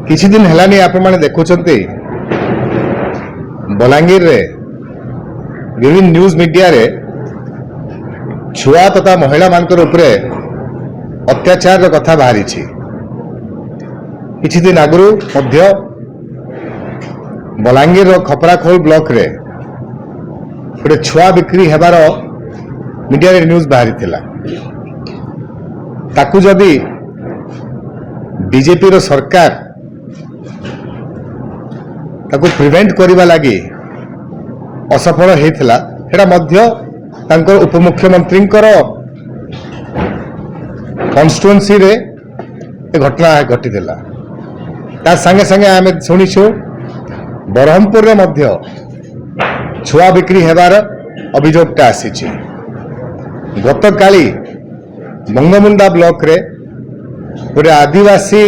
किछि दिन हेलानी आपण माने देखुछन्ते बलांगीर रे विभिन्न न्यूज मीडिया रे छुआ तथा महिला मानकर उपरे अत्याचार रो कथा बाहरी छी। किछि दिन आगु मध्य बलांगीर रो खपराखोल ब्लॉक रे गोटे छुआ बिक्री हेबार मीडिया रे न्यूज बाहरी थिला। ताकू जदि बीजेपी रो सरकार ताकू प्रिवेंट करबा लागि असफल हेथिला हेडा मध्य तांकर उपमुख्यमंत्री कॉन्स्टिट्युएंसी रे ए घटना घटिथिला। ता संगे संगे आमे सुनिछु बरहमपुर रे मध्य छुआ बिक्री हेबार अभियोगटा आसीछि। गतकाली बंगमुंडा ब्लॉक रे गोटे आदिवासी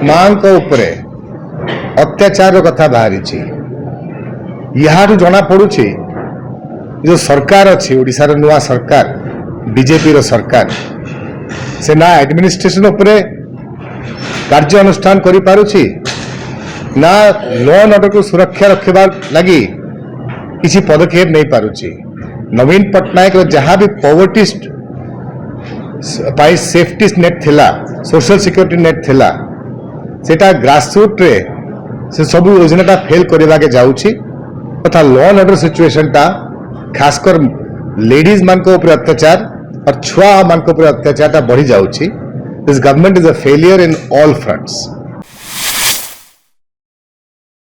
मां को उपरे अत्याचार कथा बाहरी। यहाँ जना पड़ुछि जो सरकार अच्छी ओडिशा रो नुआ सरकार बीजेपी रो सरकार से ना एडमिनिस्ट्रेशन उपरे कार्य अनुष्ठान करि पारुछि ना लॉ एंड ऑर्डर को सुरक्षा रखबा लगी किसी पदक्षेप नहीं पारुछि। नवीन पटनायक रो जहाँ भी पॉवर्टी पाई सेफ्टी नेट थिला सोशल सिक्योरिटी नेट थिला सेटा ग्रासरूट रे से सब योजना फेल करवा के जाउछि तथा लॉ एंड ऑर्डर सिचुएशन टा खासकर लेडीज मान को ऊपर अत्याचार और छुआ मान को ऊपर अत्याचार टा बढ़ी जाउछि। This government is a failure in all fronts.